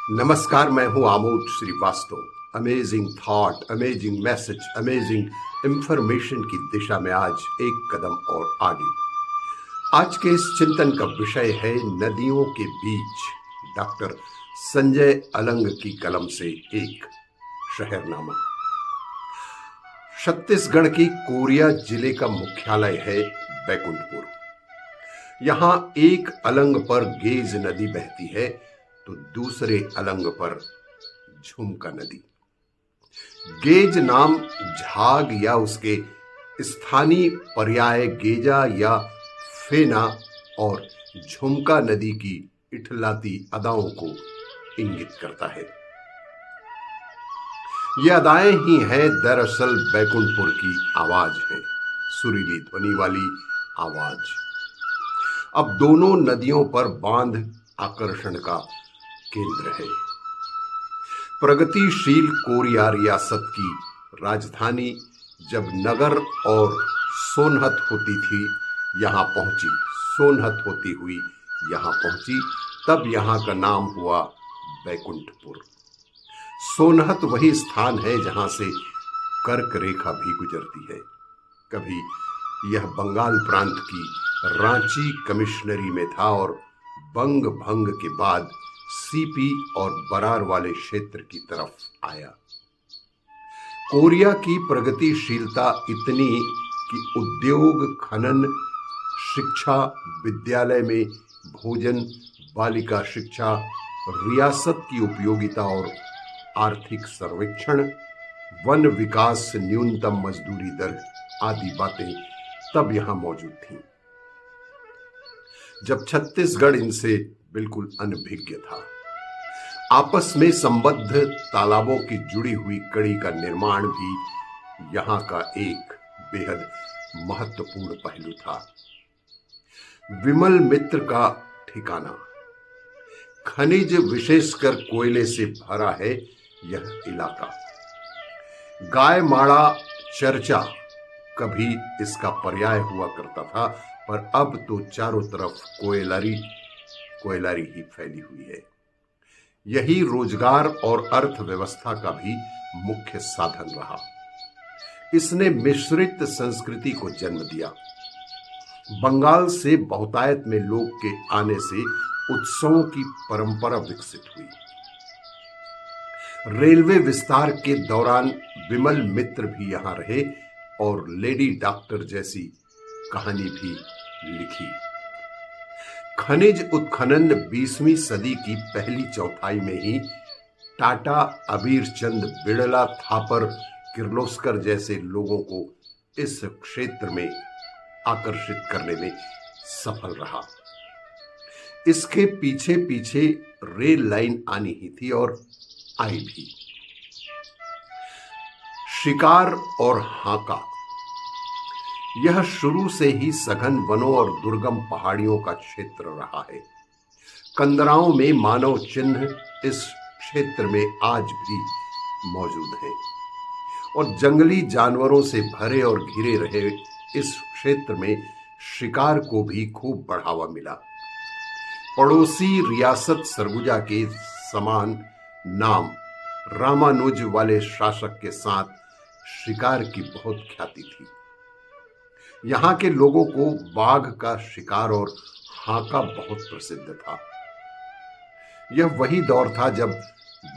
नमस्कार, मैं हूं Amod Srivastava. Amazing thought, amazing message, amazing information की दिशा में आज एक कदम और आगे। आज के इस चिंतन का विषय है नदियों के बीच, डॉक्टर संजय अलंग की कलम से एक शहरनामा। छत्तीसगढ़ की कोरिया जिले का मुख्यालय है बैकुंठपुर। यहां एक अलंग पर गेज नदी बहती है तो दूसरे अलंग पर झुमका नदी। गेज नाम झाग या उसके स्थानीय पर्याय गेजा या फेना और झुमका नदी की इठलाती अदाओं को इंगित करता है। ये अदाएं ही हैं दरअसल बैकुंठपुर की आवाज है, सुरीली ध्वनि वाली आवाज। अब दोनों नदियों पर बांध आकर्षण का केंद्र है। प्रगतिशील कोरिया रियासत की राजधानी जब नगर और सोनहत होती थी यहां पहुंची, सोनहत होती हुई यहां पहुंची, तब यहां का नाम हुआ बैकुंठपुर। सोनहत वही स्थान है जहां से कर्क रेखा भी गुजरती है। कभी यह बंगाल प्रांत की रांची कमिश्नरी में था और बंग भंग के बाद सीपी और बरार वाले क्षेत्र की तरफ आया। कोरिया की प्रगतिशीलता इतनी कि उद्योग, खनन, शिक्षा, विद्यालय में भोजन, बालिका शिक्षा, रियासत की उपयोगिता और आर्थिक सर्वेक्षण, वन विकास, न्यूनतम मजदूरी दर आदि बातें तब यहां मौजूद थीं, जब छत्तीसगढ़ इनसे बिल्कुल अनभिज्ञ था। आपस में संबद्ध तालाबों की जुड़ी हुई कड़ी का निर्माण भी यहां का एक बेहद महत्वपूर्ण पहलू था। विमल मित्र का ठिकाना, खनिज विशेषकर कोयले से भरा है यह इलाका। गाय माड़ा चर्चा कभी इसका पर्याय हुआ करता था, पर अब तो चारों तरफ कोयलारी ही फैली हुई है। यही रोजगार और अर्थव्यवस्था का भी मुख्य साधन रहा। इसने मिश्रित संस्कृति को जन्म दिया। बंगाल से बहुतायत में लोग के आने से उत्सवों की परंपरा विकसित हुई। रेलवे विस्तार के दौरान विमल मित्र भी यहां रहे और लेडी डॉक्टर जैसी कहानी भी लिखी। खनिज उत्खनन 20वीं सदी की पहली चौथाई में ही टाटा, अबीर चंद, बिड़ला, थापर, किर्लोस्कर जैसे लोगों को इस क्षेत्र में आकर्षित करने में सफल रहा। इसके पीछे पीछे रेल लाइन आनी ही थी और आई भी। शिकार और हाका, यह शुरू से ही सघन वनों और दुर्गम पहाड़ियों का क्षेत्र रहा है। कंदराओं में मानव चिन्ह इस क्षेत्र में आज भी मौजूद हैं और जंगली जानवरों से भरे और घिरे रहे इस क्षेत्र में शिकार को भी खूब बढ़ावा मिला। पड़ोसी रियासत सरगुजा के समान नाम रामानुज वाले शासक के साथ शिकार की बहुत ख्याति थी। यहां के लोगों को बाघ का शिकार और हाका बहुत प्रसिद्ध था। यह वही दौर था जब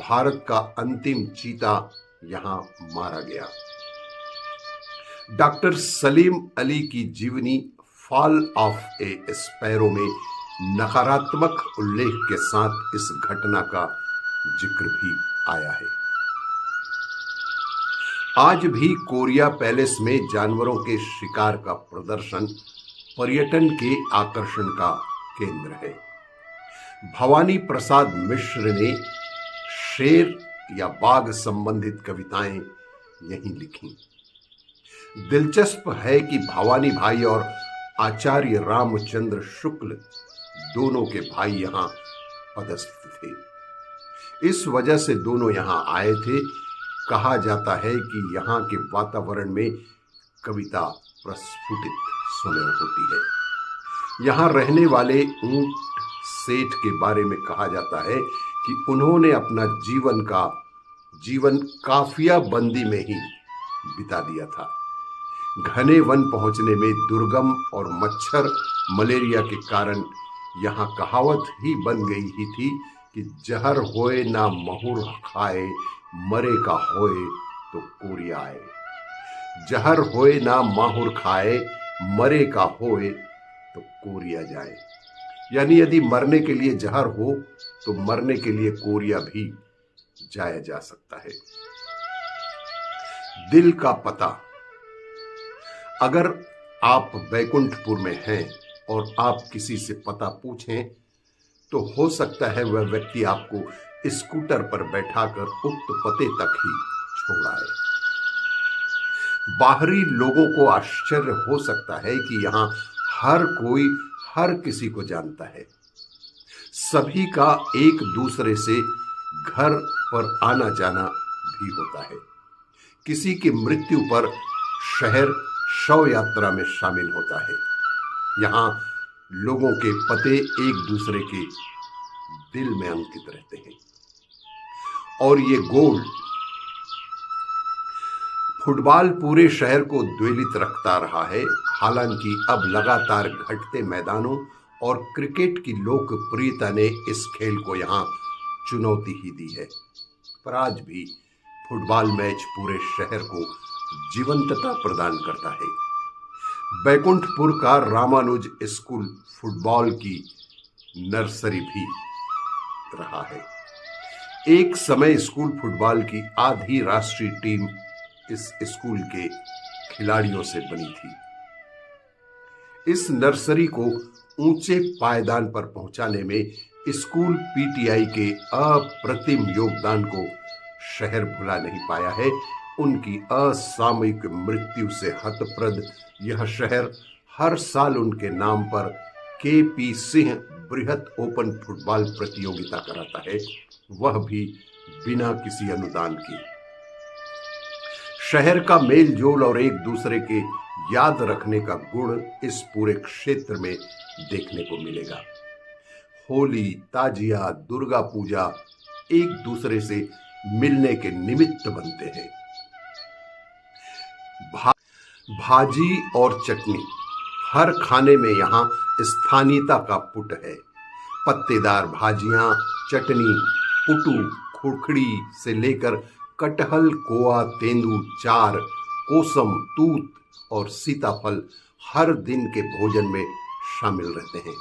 भारत का अंतिम चीता यहां मारा गया। डॉक्टर सलीम अली की जीवनी फॉल ऑफ ए स्पैरो में नकारात्मक उल्लेख के साथ इस घटना का जिक्र भी आया है। आज भी कोरिया पैलेस में जानवरों के शिकार का प्रदर्शन पर्यटन के आकर्षण का केंद्र है। भवानी प्रसाद मिश्र ने शेर या बाघ संबंधित कविताएं यहीं लिखी। दिलचस्प है कि भवानी भाई और आचार्य रामचंद्र शुक्ल दोनों के भाई यहां पदस्थ थे। इस वजह से दोनों यहां आए थे। कहा जाता है कि यहाँ के वातावरण में कविता प्रस्फुटित सुलभ होती है। यहाँ रहने वाले ऊंट सेठ के बारे में कहा जाता है कि उन्होंने अपना जीवन काफिया बंदी में ही बिता दिया था। घने वन पहुंचने में दुर्गम और मच्छर मलेरिया के कारण यहाँ कहावत ही बन गई ही थी कि जहर होए ना महुर खाए, मरे का होए तो कोरिया आए। जहर होए ना माहुर खाए, मरे का होए तो कोरिया जाए। यानी यदि मरने के लिए जहर हो तो मरने के लिए कोरिया भी जाया जा सकता है। दिल का पता। अगर आप बैकुंठपुर में हैं और आप किसी से पता पूछें तो हो सकता है वह व्यक्ति आपको स्कूटर पर बैठाकर उक्त पते तक ही छोड़ आए। बाहरी लोगों को आश्चर्य हो सकता है कि यहाँ हर कोई हर किसी को जानता है। सभी का एक दूसरे से घर पर आना जाना भी होता है। किसी की मृत्यु पर शहर शव यात्रा में शामिल होता है। यहाँ लोगों के पते एक दूसरे के दिल में अंकित रहते हैं। और ये गोल फुटबॉल पूरे शहर को द्वेलित रखता रहा है। हालांकि अब लगातार घटते मैदानों और क्रिकेट की लोकप्रियता ने इस खेल को यहाँ चुनौती ही दी है, पर आज भी फुटबॉल मैच पूरे शहर को जीवंतता प्रदान करता है। बैकुंठपुर का रामानुज स्कूल फुटबॉल की नर्सरी भी रहा है। एक समय स्कूल फुटबॉल की आधी राष्ट्रीय टीम इस स्कूल के खिलाड़ियों से बनी थी। इस नर्सरी को ऊंचे पायदान पर पहुंचाने में स्कूल पीटीआई के अप्रतिम योगदान को शहर भुला नहीं पाया है। उनकी असामयिक मृत्यु से हतप्रद यह शहर हर साल उनके नाम पर केपी सिंह बृहत ओपन फुटबॉल प्रतियोगिता कराता है, वह भी बिना किसी अनुदान के। शहर का मेल जोल और एक दूसरे के याद रखने का गुण इस पूरे क्षेत्र में देखने को मिलेगा। होली, ताजिया, दुर्गा पूजा एक दूसरे से मिलने के निमित्त बनते हैं। भाजी और चटनी हर खाने में यहाँ स्थानीयता का पुट है। पत्तेदार भाजियां, चटनी, पुटू, खुरखड़ी से लेकर कटहल, कोआ, तेंदू, चार, कोसम, तूत और सीताफल हर दिन के भोजन में शामिल रहते हैं।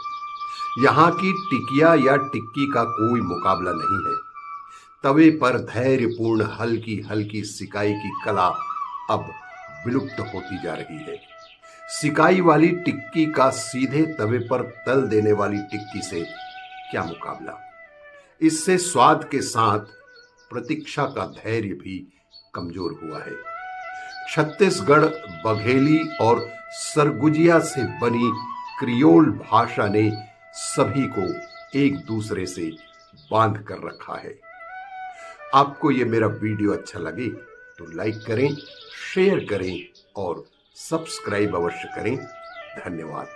यहाँ की टिकिया या टिक्की का कोई मुकाबला नहीं है। तवे पर धैर्यपूर्ण हल्की हल्की सिकाई की कला अब विलुप्त होती जा रही है। सिकाई वाली टिक्की का सीधे तवे पर तल देने वाली टिक्की से क्या मुकाबला। इससे स्वाद के साथ प्रतीक्षा का धैर्य भी कमजोर हुआ है। छत्तीसगढ़ बघेली और सरगुजिया से बनी क्रियोल भाषा ने सभी को एक दूसरे से बांध कर रखा है। आपको ये मेरा वीडियो अच्छा लगे तो लाइक करें, शेयर करें और सब्सक्राइब अवश्य करें। धन्यवाद।